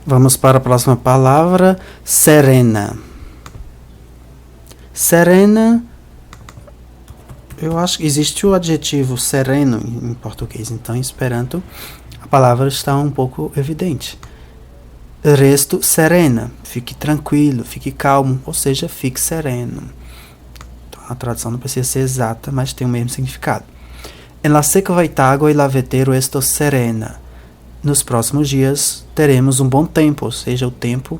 Vamos para a próxima palavra, serena. Serena, eu acho que existe o adjetivo sereno em português, então em Esperanto a palavra está um pouco evidente. Resto serena, fique tranquilo, fique calmo, ou seja, fique sereno. Então, a tradução não precisa ser exata, mas tem o mesmo significado. En la sequoitago e la vetero esto serena. Nos próximos dias teremos um bom tempo, ou seja, o tempo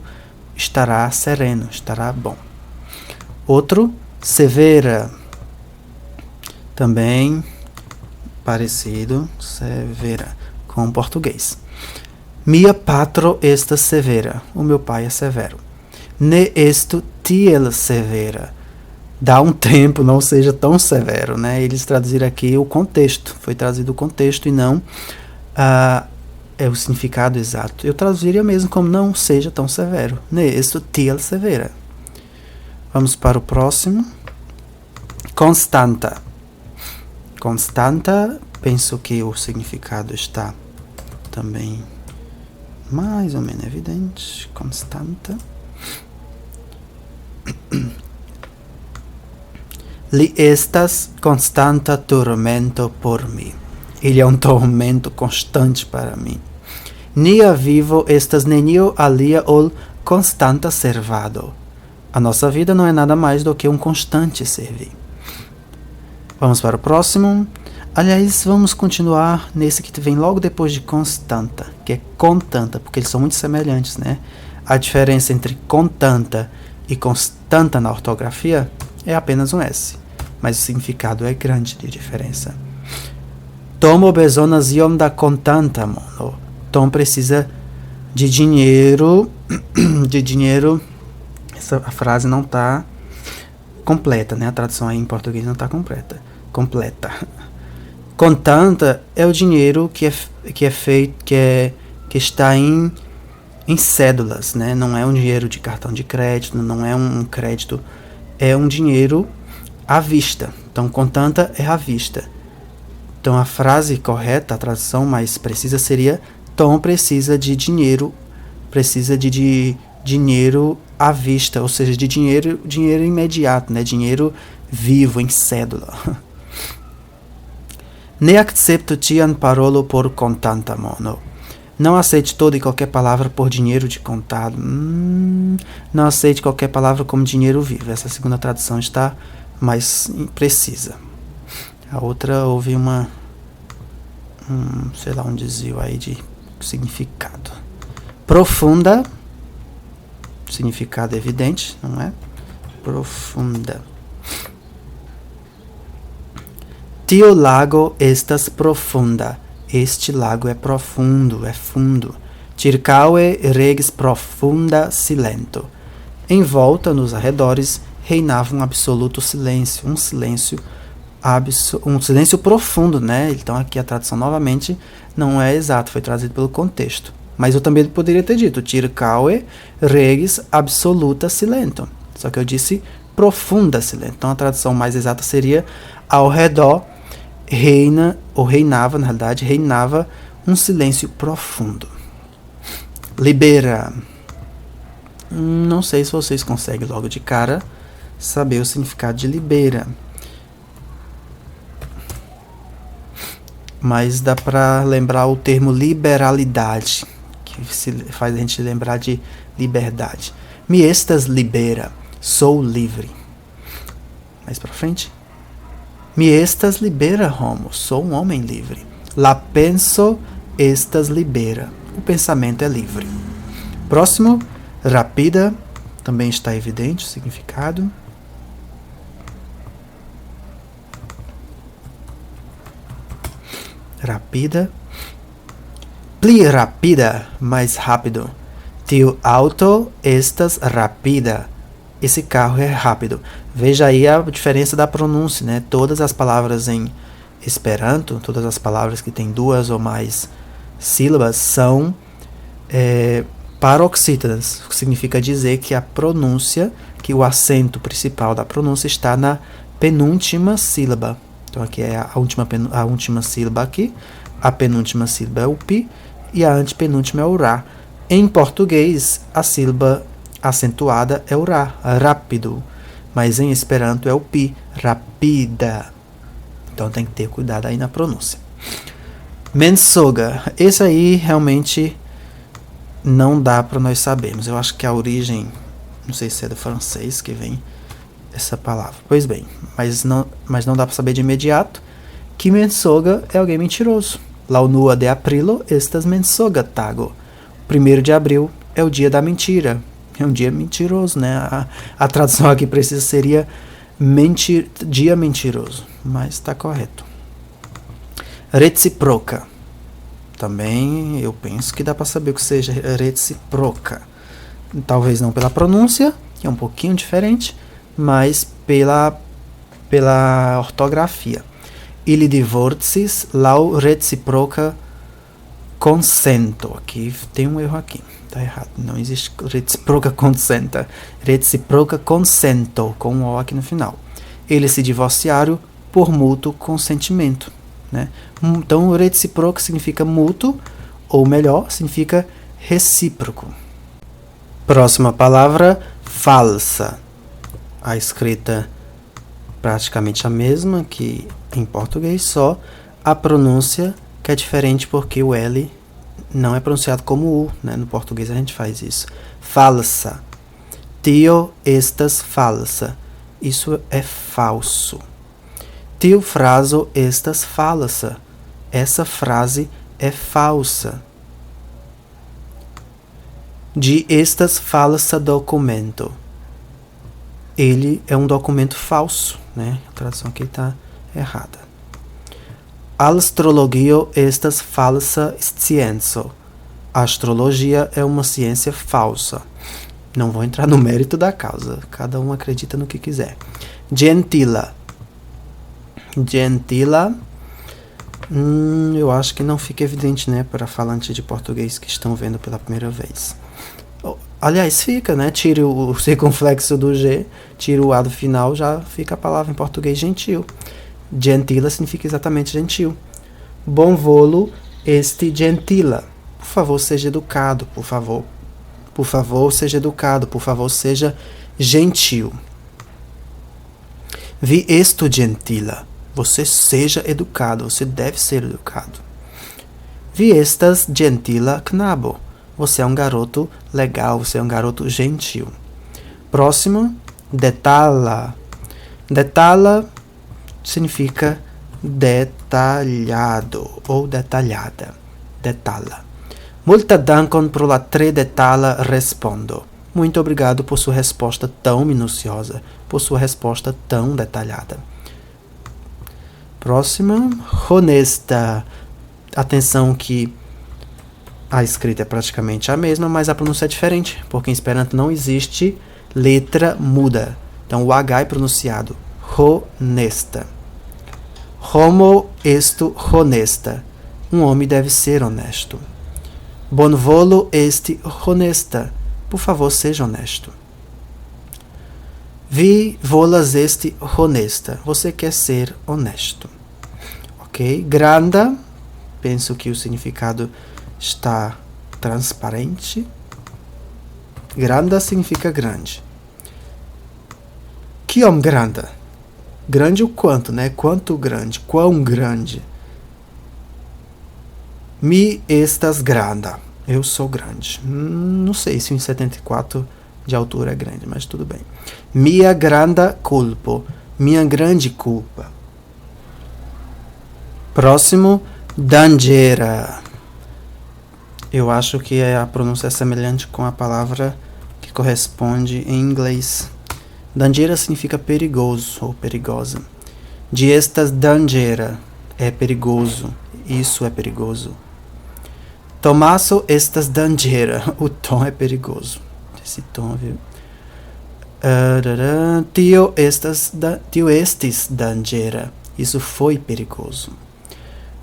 estará sereno, estará bom. Outro, severa. Também parecido, severa, com o português. Mia patro estas severa. O meu pai é severo. Ne estu tiel severa. Dá um tempo, não seja tão severo, né? Eles traduziram aqui o contexto. Foi trazido o contexto e não o significado exato. Eu traduziria mesmo como não seja tão severo. Ne estu tiel severa. Vamos para o próximo. Constanta. Constanta, penso que o significado está também mais ou menos evidente. Constanta. Li estas constanta tormento por mim. Ele é um tormento constante para mim. Nia vivo estas nenio alia ol constanta servado. A nossa vida não é nada mais do que um constante servir. Vamos para o próximo. Aliás, vamos continuar nesse que vem logo depois de constanta, que é contanta, porque eles são muito semelhantes, né? A diferença entre contanta e constanta na ortografia é apenas um S, mas o significado é grande de diferença. Tomo bezonas iom da contanta mono. Tom precisa de dinheiro, a frase não está completa, né? A tradução aí em português não está completa. Contanta é o dinheiro que é feito, que está em cédulas, né? Não é um dinheiro de cartão de crédito, não é um crédito, é um dinheiro à vista. Então, contanta é à vista. Então, a frase correta, a tradução mais precisa seria: Tom precisa de dinheiro à vista, ou seja, de dinheiro imediato, né? Dinheiro vivo, em cédula. Ne accepto tian parolo por contanta mono. Não aceite toda e qualquer palavra por dinheiro de contado. Não aceite qualquer palavra como dinheiro vivo. Essa segunda tradução está mais precisa. A outra houve um desvio aí de significado. Profunda, significado evidente, não é? Profunda. Tio lago estas profunda. Este lago é profundo, é fundo. Circaue regis profunda silento. Em volta, nos arredores, reinava um absoluto silêncio, um silêncio profundo, né? Então aqui a tradução novamente não é exata, foi trazido pelo contexto. Mas eu também poderia ter dito circaue regis absoluta silento. Só que eu disse profunda silento. Então a tradução mais exata seria: ao redor reinava um silêncio profundo. Libera. Não sei se vocês conseguem logo de cara saber o significado de libera. Mas dá para lembrar o termo liberalidade, que faz a gente lembrar de liberdade. Mi estas libera. Sou livre. Mais para frente. Mi estas libera homo. Sou um homem livre. La penso estas libera. O pensamento é livre. Próximo. Rapida. Também está evidente o significado. Rapida. Pli rapida. Mais rápido. Tiu auto estas rapida. Esse carro é rápido. Veja aí a diferença da pronúncia, né? Todas as palavras em Esperanto, todas as palavras que têm duas ou mais sílabas são paroxítonas, o que significa dizer que a pronúncia, que o acento principal da pronúncia está na penúltima sílaba. Então aqui é a última sílaba aqui, a penúltima sílaba é o pi e a antepenúltima é o ra. Em português, a sílaba acentuada é o ra, rápido. Mas em Esperanto é o pi, rapida. Então tem que ter cuidado aí na pronúncia. Mensoga. Esse aí realmente não dá para nós sabermos. Eu acho que a origem, não sei se é do francês que vem essa palavra. Pois bem, mas não dá para saber de imediato que mensoga é alguém mentiroso. La unua de aprilo estas mensoga tago. 1º de abril é o dia da mentira. É um dia mentiroso, né? A tradução aqui precisa seria dia mentiroso, mas está correto. Reciproca. Também eu penso que dá para saber o que seja reciproca. Talvez não pela pronúncia, que é um pouquinho diferente, mas pela ortografia. Ili divorcis lau reciproca consento. Aqui tem um erro aqui. Tá errado. Não existe reciproca consenta. Reciproca consento, com um O aqui no final. Eles se divorciaram por mútuo consentimento, né? Então, reciproca significa mútuo, ou melhor, significa recíproco. Próxima palavra, falsa. A escrita praticamente a mesma que em português, só a pronúncia que é diferente porque o L não é pronunciado como U, né? No português a gente faz isso. Falsa. Tio estas falsa. Isso é falso. Tio fraso estas falsa. Essa frase é falsa. De estas falsa documento. Ele é um documento falso, né? A tradução aqui está errada. Astrologio estas falsa scienzo. A astrologia é uma ciência falsa. Não vou entrar no mérito da causa. Cada um acredita no que quiser. Gentila. Gentila. Eu acho que não fica evidente, né? Para falantes de português que estão vendo pela primeira vez. Aliás, fica, né? Tire o circunflexo do G, tire o A do final, já fica a palavra em português gentil. Gentila significa exatamente gentil. Bom volo este gentila. Por favor, seja educado, por favor. Por favor, seja educado, por favor, seja gentil. Vi esto gentila. Você seja educado, você deve ser educado. Vi estas gentila knabo. Você é um garoto legal, você é um garoto gentil. Próximo, detala. Detala significa detalhado ou detalhada. Detala. Multa dankon pro la tre detala respondo. Muito obrigado por sua resposta tão minuciosa, por sua resposta tão detalhada. Próxima, honesta. Atenção que a escrita é praticamente a mesma, mas a pronúncia é diferente, porque em Esperanto não existe letra muda. Então o H é pronunciado honesta. Homo estu honesta. Um homem deve ser honesto. Bonvolo esti honesta. Por favor, seja honesto. Vi volas esti honesta. Você quer ser honesto. Ok? Granda. Penso que o significado está transparente. Granda significa grande. Kiom granda? Grande o quanto, né? Quanto grande? Quão grande? Mi estas granda. Eu sou grande. Não sei se 1,74 de altura é grande, mas tudo bem. Mia granda culpo. Minha grande culpa. Próximo, dangera. Eu acho que a pronúncia é semelhante com a palavra que corresponde em inglês. Dangera significa perigoso ou perigosa. De estas dangera é perigoso. Isso é perigoso. Tomaso estas dangera. O tom é perigoso. Esse tom, viu? Tio estis dangera. Isso foi perigoso.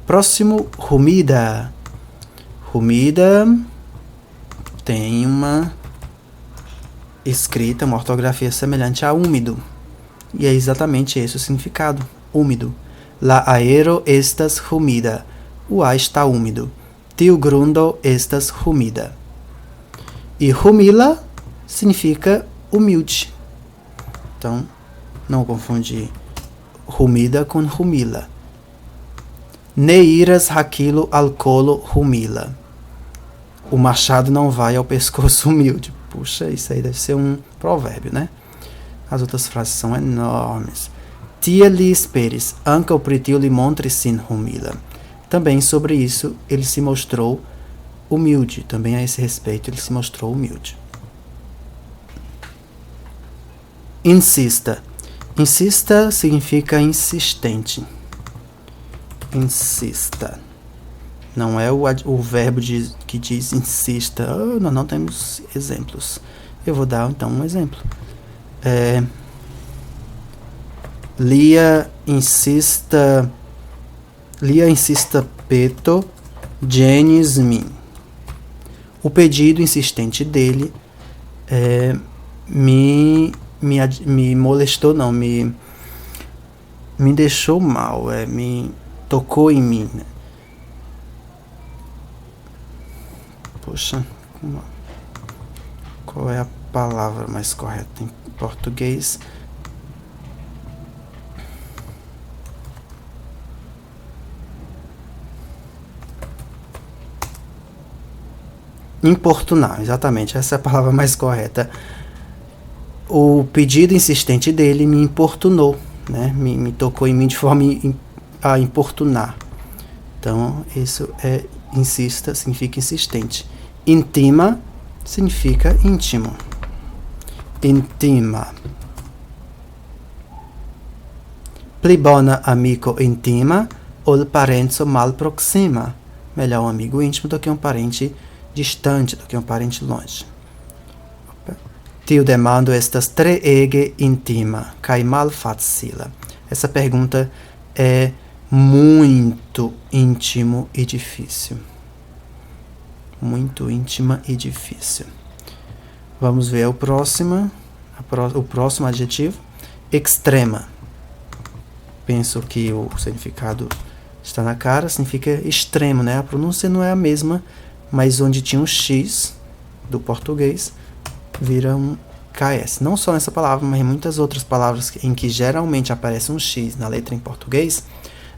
Próximo, rumida. Rumida tem uma escrita, uma ortografia semelhante a úmido. E é exatamente esse o significado. Úmido. La aero estas humida. O ar está úmido. Tiu grundo estas humida. E humila significa humilde. Então, não confundir humida com humila. Ne iras aquilo al colo humila. O machado não vai ao pescoço humilde. Puxa, isso aí deve ser um provérbio, né? As outras frases são enormes. Tia li esperes, anca o pretil li montre sin humila. Também sobre isso ele se mostrou humilde. Também a esse respeito ele se mostrou humilde. Insista. Insista significa insistente. Insista. Não é o verbo que diz insista. Oh, nós não temos exemplos. Eu vou dar então um exemplo. Lia insista peto genis min. O pedido insistente dele me molestou, não, me deixou mal, me tocou em mim. Poxa, qual é a palavra mais correta em português? Importunar, exatamente, essa é a palavra mais correta. O pedido insistente dele me importunou, né? Me tocou em mim de forma a importunar. Então, isso insista, significa insistente. Intima significa íntimo. Intima. Pli bona amico intima, ol parenzo mal proxima. Melhor um amigo íntimo do que um parente distante, do que um parente longe. Tiu demando estas treege intima, kai mal facila. Essa pergunta é muito íntimo e difícil. Muito íntima e difícil. Vamos ver o próximo adjetivo. Extrema. Penso que o significado está na cara, significa extremo, né? A pronúncia não é a mesma, mas onde tinha um X do português, vira um KS. Não só nessa palavra, mas em muitas outras palavras em que geralmente aparece um X na letra em português,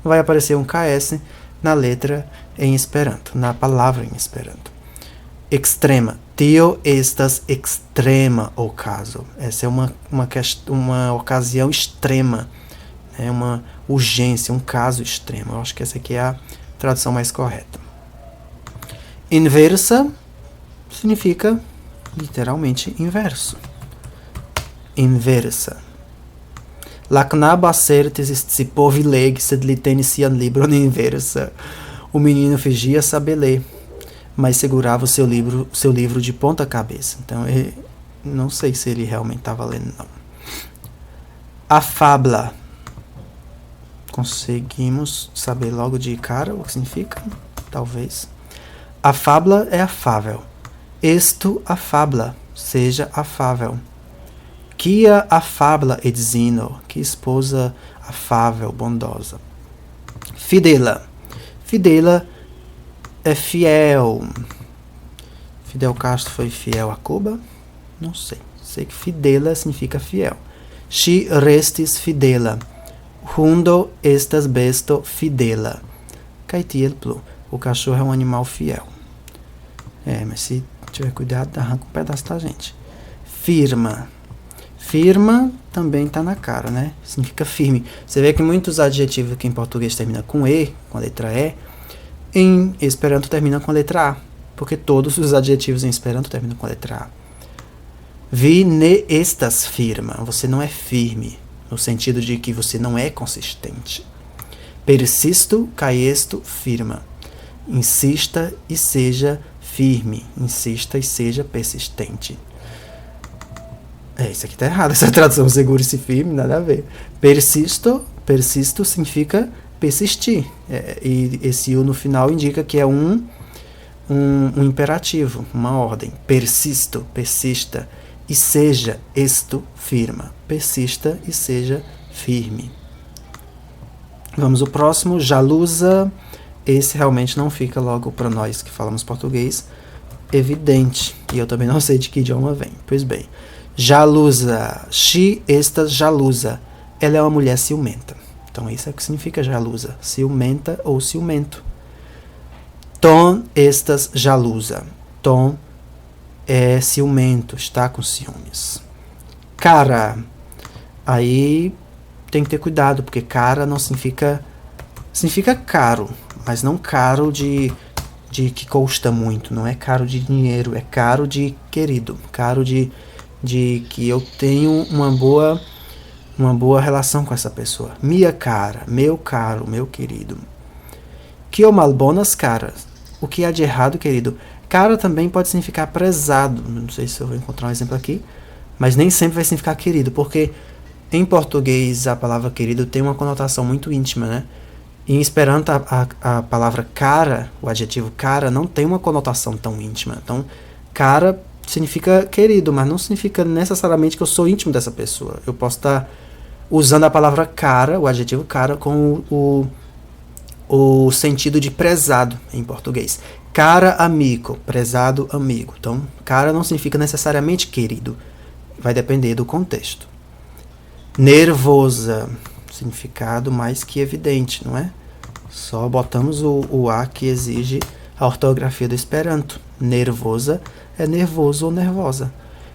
vai aparecer um KS na letra em Esperanto, na palavra em Esperanto. Extrema. Tio estas extrema ocaso. Essa é uma ocasião extrema, é uma urgência, um caso extremo. Eu acho que essa aqui é a tradução mais correta. Inversa significa literalmente inverso. Inversa. La knabo acertis scipovi legi, sed li tenis sian libron inversa. O menino fingia saber ler, mas segurava o seu livro de ponta cabeça. Então, não sei se ele realmente estava lendo, não. Afabla. Conseguimos saber logo de cara o que significa? Talvez. Afabla é afável. Estu afabla, seja afável. Quia afabla edzino, que esposa afável, bondosa. Fidela. Fidela é fiel. Fidel Castro foi fiel a Cuba? Não sei. Sei que fidela significa fiel. Si restis fidela. Hundo estas besto fidela. Caetiel plu. O cachorro é um animal fiel. Mas se tiver cuidado, arranca um pedaço da gente. Firma. Firma também está na cara, né? Significa firme. Você vê que muitos adjetivos que em português terminam com E, com a letra E, em Esperanto terminam com a letra A. Porque todos os adjetivos em Esperanto terminam com a letra A. Vi ne estas firma. Você não é firme, no sentido de que você não é consistente. Persisto, caesto, firma. Insista e seja firme. Insista e seja persistente. Isso aqui tá errado, essa tradução. Segure-se firme, nada a ver. Persisto significa persistir. E esse U no final indica que é um imperativo, uma ordem. Persisto, persista. E seja esto firma. Persista e seja firme. Vamos ao próximo. Jalusa. Esse realmente não fica logo para nós que falamos português. evidente. E eu também não sei de que idioma vem. Pois bem. Jalusa. She estas jalusa. Ela é uma mulher ciumenta. Então isso é o que significa jalusa. Ciumenta ou ciumento. Ton estas jalusa. Ton é ciumento, está com ciúmes. Cara. Aí tem que ter cuidado, porque cara não significa... Significa caro, mas não caro de que custa muito. Não é caro de dinheiro, é caro de querido. Caro de que eu tenho uma boa relação com essa pessoa. Minha cara, meu caro, meu querido. Que o malbonas caras. O que há de errado, querido? Cara também pode significar prezado. Não sei se eu vou encontrar um exemplo aqui. Mas nem sempre vai significar querido. Porque em português a palavra querido tem uma conotação muito íntima, né? Em Esperanto a palavra cara, o adjetivo cara, não tem uma conotação tão íntima. Então, cara significa querido, mas não significa necessariamente que eu sou íntimo dessa pessoa. Eu posso estar usando a palavra cara, o adjetivo cara, com o sentido de prezado em português. Cara amigo, prezado amigo. Então, cara não significa necessariamente querido. Vai depender do contexto. Nervosa, significado mais que evidente, não é? Só botamos o A que exige a ortografia do Esperanto. Nervosa é nervoso ou nervosa.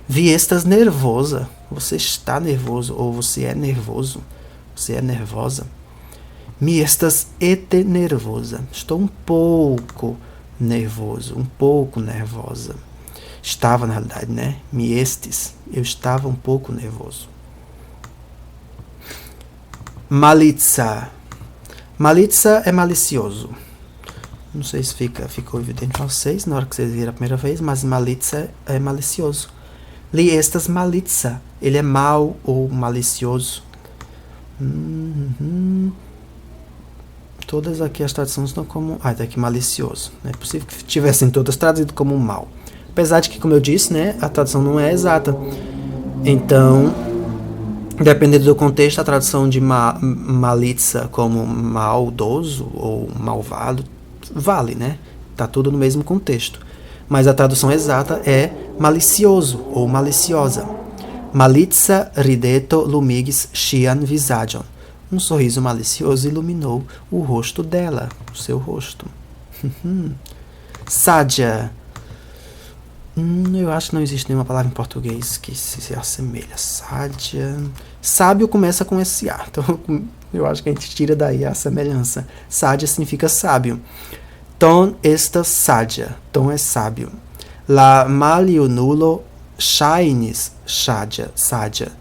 Vi estas nervosa. Você está nervoso ou você é nervoso. Você é nervosa. Mi estas ete nervosa. Estou um pouco nervoso, um pouco nervosa. Estava, na realidade, né? Mi estes. Eu estava um pouco nervoso. Malitza. Malitza é malicioso. Não sei se ficou evidente para vocês na hora que vocês viram a primeira vez, mas malitza é malicioso. Li estas malitza. Ele é mau ou malicioso. Todas aqui as traduções estão como... tá aqui malicioso. É possível que tivessem todas traduzido como mal. Apesar de que, como eu disse, né, a tradução não é exata. Então... dependendo do contexto, a tradução de malitza como maldoso ou malvado vale, né? Tá tudo no mesmo contexto. Mas a tradução exata é malicioso ou maliciosa. Malitza rideto lumigis ŝian vizaĝon. Um sorriso malicioso iluminou o rosto dela, o seu rosto. Sádia. Eu acho que não existe nenhuma palavra em português que se assemelha. Sádia. Sábio começa com esse A. Então, eu acho que a gente tira daí a semelhança. Sádia significa sábio. Ton estas sádia. Ton é sábio. La maliunulo ŝajnis sádia.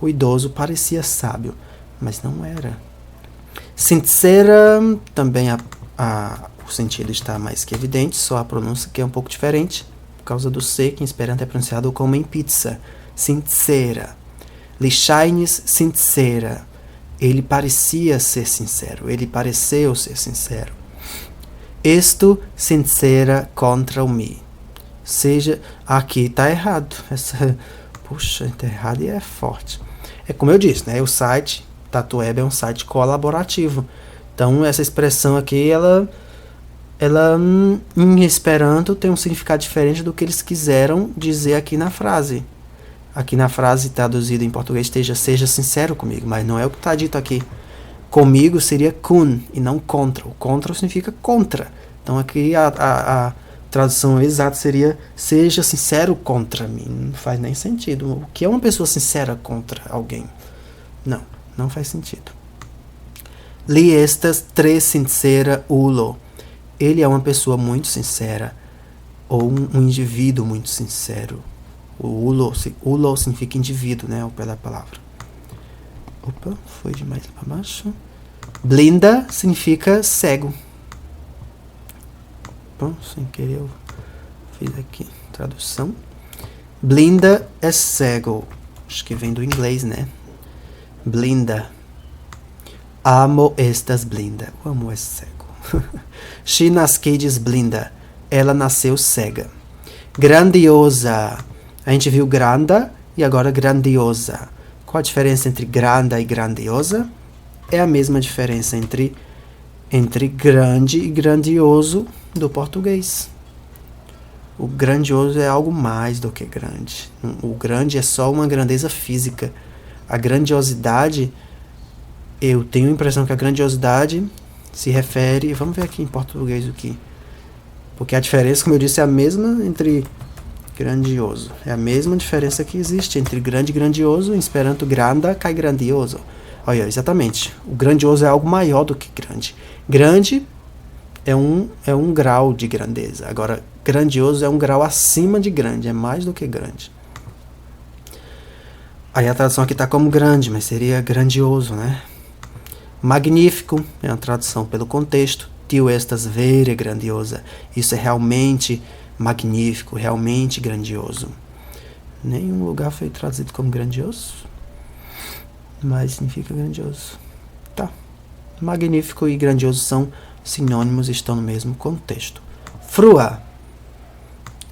O idoso parecia sábio, mas não era. Sincera, também o sentido está mais que evidente, só a pronúncia que é um pouco diferente. Por causa do C, que em Esperanto é pronunciado como em pizza. Sincera. Li ŝajnis sincera. Ele parecia ser sincero. Ele pareceu ser sincero. Estu sincera contra mi. Seja, aqui está errado. Puxa, está errado e é forte. É como eu disse, né? O site TatuWeb é um site colaborativo. Então, essa expressão aqui, ela em Esperanto tem um significado diferente do que eles quiseram dizer aqui na frase. Aqui na frase traduzida em português seja sincero comigo, mas não é o que está dito aqui. Comigo seria kun e não contra. O contra significa contra. Então aqui a tradução exata seria seja sincero contra mim. Não faz nem sentido. O que é uma pessoa sincera contra alguém? Não faz sentido. Li estas tre sincera ulo. Ele é uma pessoa muito sincera, ou um indivíduo muito sincero. O ulo significa indivíduo, né? Pela palavra. Opa, foi demais para baixo. Blinda significa cego. Bom, sem querer eu fiz aqui tradução. Blinda é cego. Acho que vem do inglês, né? Blinda. Amo estas blinda. O amor é cego. She nascidis blinda. Ela nasceu cega. Grandiosa. A gente viu granda e agora grandiosa. Qual a diferença entre granda e grandiosa? É a mesma diferença entre grande e grandioso do português. O grandioso é algo mais do que grande. O grande é só uma grandeza física. A grandiosidade, eu tenho a impressão que a grandiosidade se refere... Vamos ver aqui em português o que... Porque a diferença, como eu disse, é a mesma entre grandioso. É a mesma diferença que existe entre grande e grandioso. Em esperanto, granda cai grandioso. Olha, exatamente. O grandioso é algo maior do que grande. Grande é um grau de grandeza. Agora, grandioso é um grau acima de grande. É mais do que grande. Aí a tradução aqui está como grande, mas seria grandioso, né? Magnífico é uma tradução pelo contexto. Tio estas vere grandiosa. Isso é realmente magnífico, realmente grandioso. Nenhum lugar foi traduzido como grandioso, mas significa grandioso. Tá. Magnífico e grandioso são sinônimos, estão no mesmo contexto. Frua.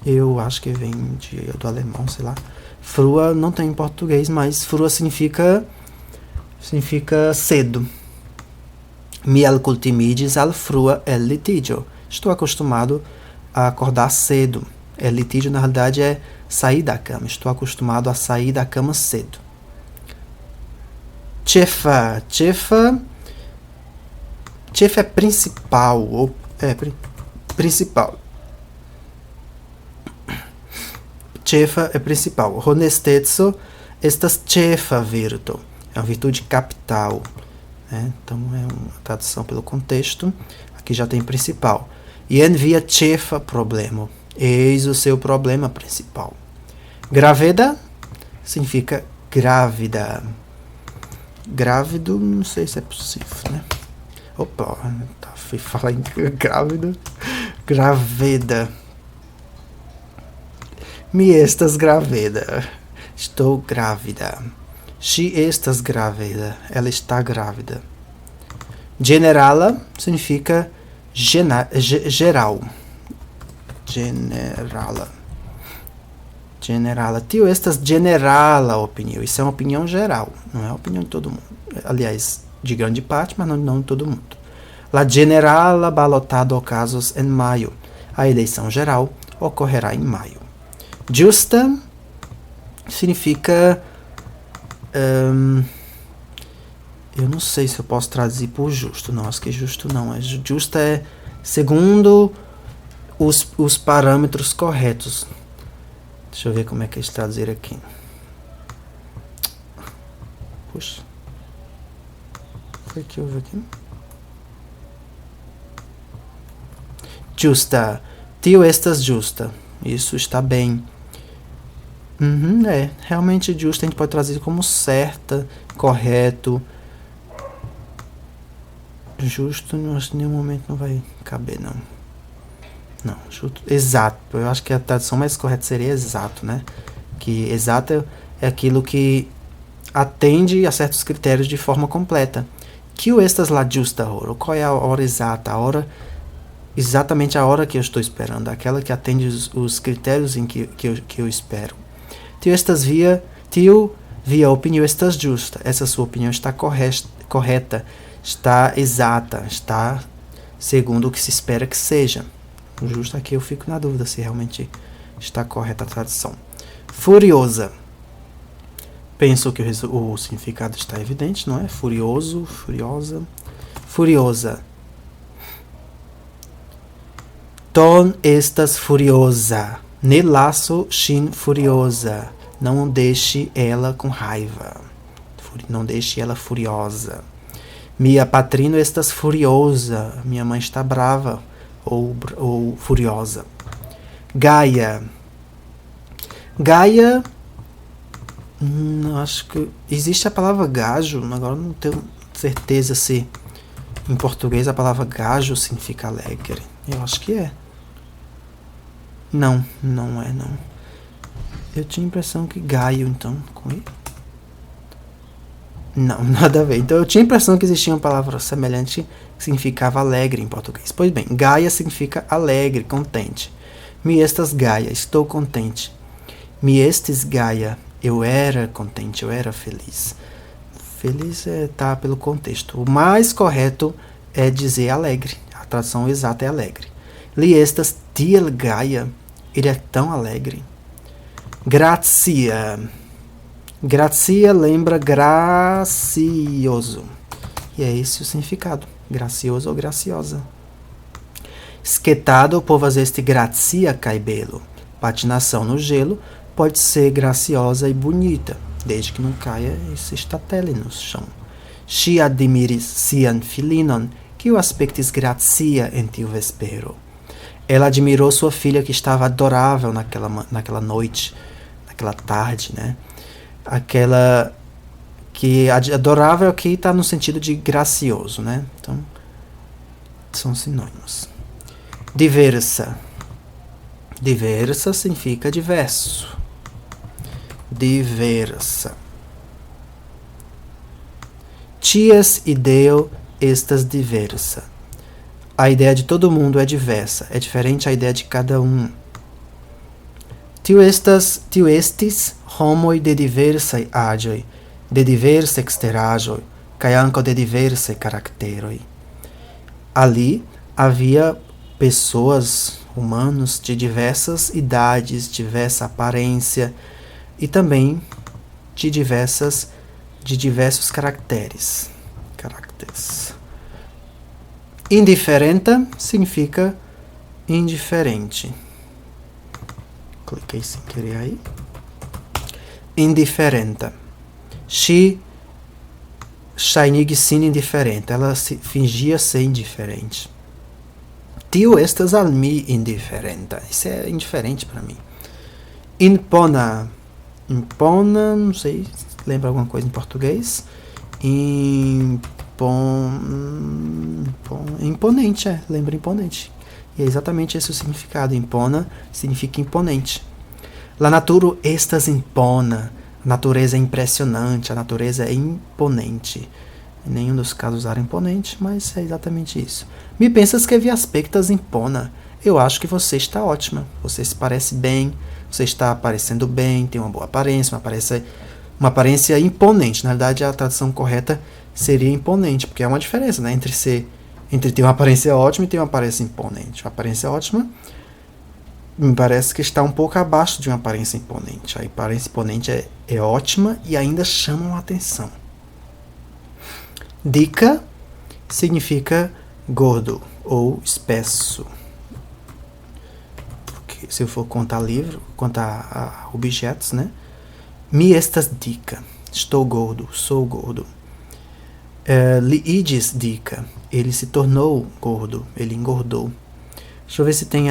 Eu acho que vem do alemão, sei lá. Frua não tem em português, mas frua significa cedo. Mi alcultimidis al frua el litigio. Estou acostumado a acordar cedo. El litigio, na realidade, é sair da cama. Estou acostumado a sair da cama cedo. Chefa. Chefa é principal. Principal. Chefa é principal. Honestezo estas chefa virtu. É uma virtude capital. Então é uma tradução pelo contexto. Aqui já tem principal. E envia chefa problema. Eis o seu problema principal. Graveda significa grávida. Grávido, não sei se é possível, né? Opa, fui falar em grávido. Graveda. Mi estas graveda. Estou grávida. She estas grávida. Ela está grávida. Generala significa geral. Generala. Tio estas generala opinião. Isso é uma opinião geral. Não é a opinião de todo mundo. Aliás, de grande parte, mas não de todo mundo. La generala balotado casos em maio. A eleição geral ocorrerá em maio. Justa significa... eu não sei se eu posso traduzir por justo. Não, acho que justo não. Justa é segundo os parâmetros corretos. Deixa eu ver como é que eles traduziram aqui. Puxa. Foi que eu vi aqui. Justa. Tio estas justa. Isso está bem. Realmente justa a gente pode trazer como certa, correto. Justo, acho que em nenhum momento não vai caber, não. Não, justo, exato. Eu acho que a tradução mais correta seria exato, né? Que exato é aquilo que atende a certos critérios de forma completa. Que estas la justa hora? Qual é a hora exata? Exatamente a hora que eu estou esperando. Aquela que atende os critérios em que eu espero. Tio via opinião estas justa. Essa sua opinião está correta, está exata, está segundo o que se espera que seja. Justo aqui eu fico na dúvida se realmente está correta a tradução. Furiosa. Penso que o significado está evidente, não é? Furioso, furiosa. Furiosa. Ton estas furiosa. Ne laço shin furiosa. Não deixe ela com raiva. Não deixe ela furiosa. Mia patrino estas furiosa. Minha mãe está brava ou furiosa. Gaia. Gaia. Acho que existe a palavra gajo. Agora não tenho certeza se em português a palavra gajo significa alegre. Eu acho que é. Não é não. Eu tinha a impressão que Gaio, então, com ele. Não, nada a ver. Então eu tinha a impressão que existia uma palavra semelhante que significava alegre em português. Pois bem, Gaia significa alegre, contente. Mi estas Gaia, estou contente. Mi estes Gaia, eu era contente, eu era feliz. Feliz tá pelo contexto. O mais correto é dizer alegre. A tradução exata é alegre. Li estas tiel Gaia. Ele é tão alegre. Grazia. Grazia lembra gracioso. E é esse o significado. Gracioso ou graciosa. Schettato può fazer-se grazia cai belo. Patinação no gelo pode ser graciosa e bonita, desde que não caia e se estatele no chão. Si admiris sian filinon, que o aspectis grazia in tiu vespero. Ela admirou sua filha que estava adorável naquela noite, naquela tarde, né? Aquela que adorável aqui está no sentido de gracioso, né? Então, são sinônimos. Diversa. Diversa significa diverso. Diversa. Ties ideo estas diversa. A ideia de todo mundo é diversa, é diferente a ideia de cada um. Tio estis homoi de diversae agioi, de diversa exteragioi, cae anco de diversae caracteroi. Ali havia pessoas, humanos, de diversas idades, diversa aparência e também de diversos caracteres. Indiferenta significa indiferente. Cliquei sem querer aí. Indiferenta. She ŝajnigis sin indiferente. Ela fingia ser indiferente. Tio estas al mi indiferenta. Isso é indiferente para mim. Impona. Impona, não sei, lembra alguma coisa em português? Imponente, lembra imponente. E é exatamente esse o significado. Impona significa imponente. La naturo estas impona. A natureza é impressionante, a natureza é imponente. Em nenhum dos casos usaram imponente, mas é exatamente isso. Me pensas que vi aspectas impona. Eu acho que você está ótima. Você se parece bem, você está parecendo bem, tem uma boa aparência, uma aparência imponente. Na verdade, a tradução correta seria imponente, porque é uma diferença, né, entre ter uma aparência ótima e ter uma aparência imponente. Uma aparência ótima me parece que está um pouco abaixo de uma aparência imponente. A aparência imponente é ótima e ainda chama a atenção. Dica significa gordo ou espesso. Porque se eu for contar objetos, né? Mi estas dica. Estou gordo, sou gordo. Li igis dica. Ele se tornou gordo, ele engordou. Deixa eu ver se tem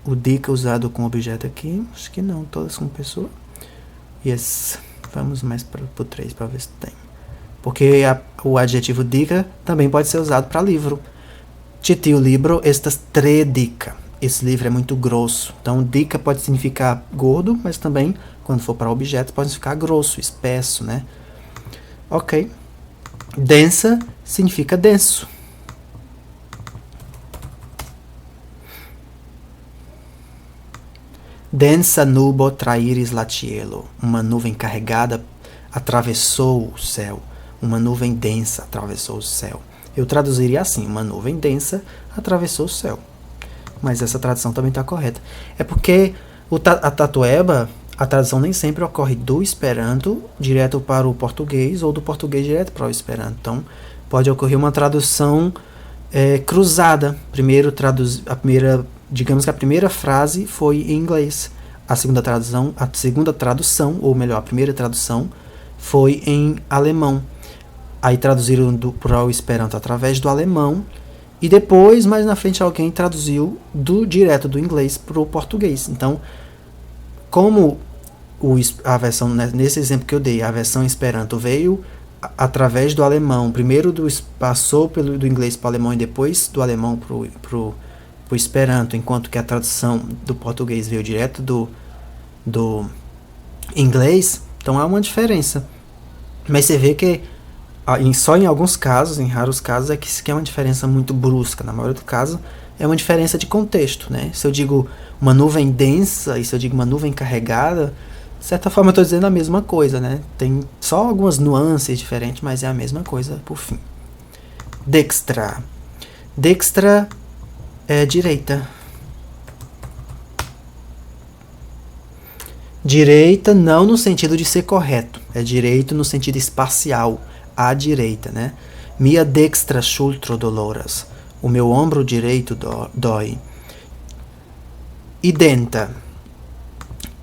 o dica usado com objeto aqui. Acho que não, todas com pessoa. Yes. Vamos mais para o 3 para ver se tem. Porque o adjetivo dica também pode ser usado para livro. Titio libro estas tre dica. Esse livro é muito grosso. Então, dica pode significar gordo, mas também, quando for para objetos, pode significar grosso, espesso, né? Ok. Densa significa denso. Densa nubo trairis la cielo. Uma nuvem carregada atravessou o céu. Uma nuvem densa atravessou o céu. Eu traduziria assim: uma nuvem densa atravessou o céu. Mas essa tradução também está correta. É porque a tatueba, a tradução nem sempre ocorre do Esperanto direto para o português ou do português direto para o Esperanto. Então, pode ocorrer uma tradução cruzada. Digamos que a primeira frase foi em inglês. A segunda tradução, ou melhor, a primeira tradução foi em alemão. Aí traduziram para o Esperanto através do alemão. E depois, mais na frente, alguém traduziu direto do inglês para o português. Então, como a versão, nesse exemplo que eu dei, a versão Esperanto veio através do alemão. Primeiro passou do inglês para o alemão e depois do alemão para o Esperanto, enquanto que a tradução do português veio direto do inglês. Então, há uma diferença. Mas você vê que só em alguns casos, em raros casos, é que é uma diferença muito brusca. Na maioria dos casos, é uma diferença de contexto, né? Se eu digo uma nuvem densa e se eu digo uma nuvem carregada, de certa forma eu estou dizendo a mesma coisa, né? Tem só algumas nuances diferentes, mas é a mesma coisa por fim. Dextra. Dextra é direita. Direita não no sentido de ser correto, é direito no sentido espacial, à direita, né? Mia dextra shultro doloras, o meu ombro direito dói. Identa.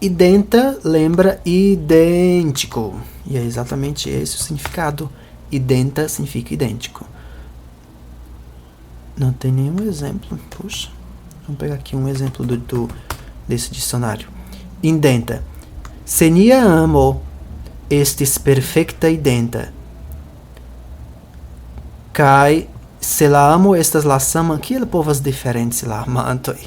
Identa lembra idêntico, e é exatamente esse o significado. Identa significa idêntico. Não tem nenhum exemplo, puxa. Vamos pegar aqui um exemplo desse dicionário. Indenta. Senia amo estis perfecta identa. Kai se la amo estas la sama, kiel povas diferenci la amantoj?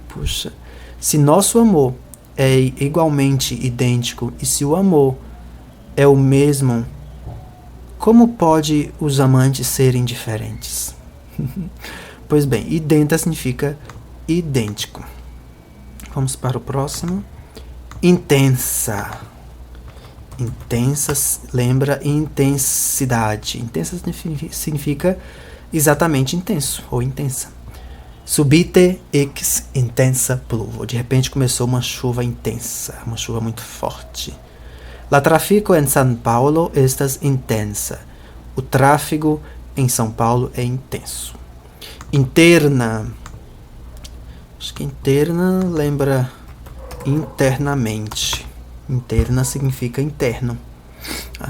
Puxa. Se nosso amor é igualmente idêntico e se o amor é o mesmo, como pode os amantes serem diferentes? Pois bem, identa significa idêntico. Vamos para o próximo. Intensa. Intensa lembra intensidade. Intensa significa exatamente intenso ou intensa. Subite ex intensa pluvo. De repente começou uma chuva intensa, uma chuva muito forte. La trafico en São Paulo estas intensa. O tráfego em São Paulo é intenso. Interna. Acho que interna lembra internamente. Interna significa interno.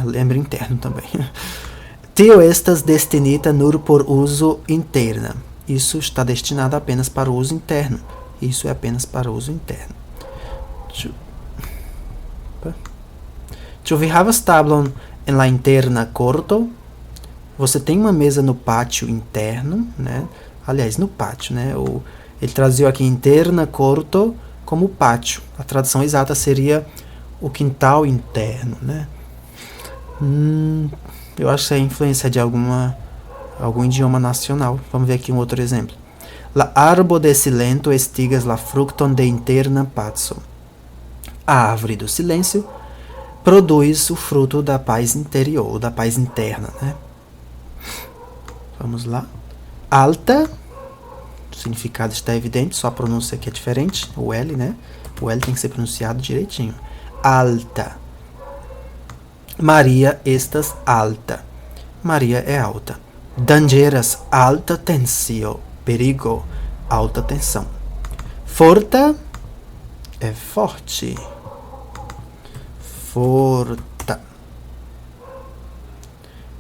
Lembra interno também. Tio estas destinita nur por uso interna. Isso está destinado apenas para o uso interno. Isso é apenas para o uso interno. Ĉu vi havas tablon en la interna korto? Você tem uma mesa no pátio interno, né? Aliás, no pátio, né? Ele traduziu aqui interna korto como pátio. A tradução exata seria o quintal interno, né? Eu acho que é influência de algum idioma nacional. Vamos ver aqui um outro exemplo. La arbo de silento estigas la fructon de interna pazzo. A árvore do silêncio produz o fruto da paz interior, da paz interna, né? Vamos lá. Alta, o significado está evidente, só a pronúncia aqui é diferente, o L, né? O L tem que ser pronunciado direitinho. Alta. Maria estas alta. Maria é alta. Dangeras, alta tensio. Perigo, alta tensão. Forta é forte. Forta.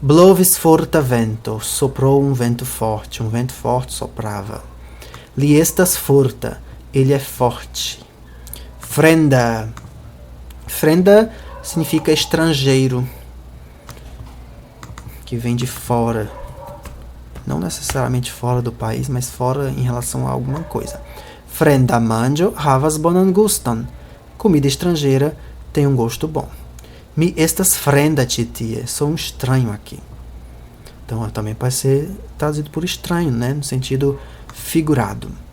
Blovis forta vento. Soprou um vento forte. Um vento forte soprava. Li estas forta. Ele é forte. Frenda. Frenda significa estrangeiro. Que vem de fora. Não necessariamente fora do país, mas fora em relação a alguma coisa. Frenda manĝo havas bonan guston. Comida estrangeira tem um gosto bom. Mi estas frenda ĉi tie. Sou um estranho aqui. Então também pode ser traduzido por estranho, né? No sentido figurado.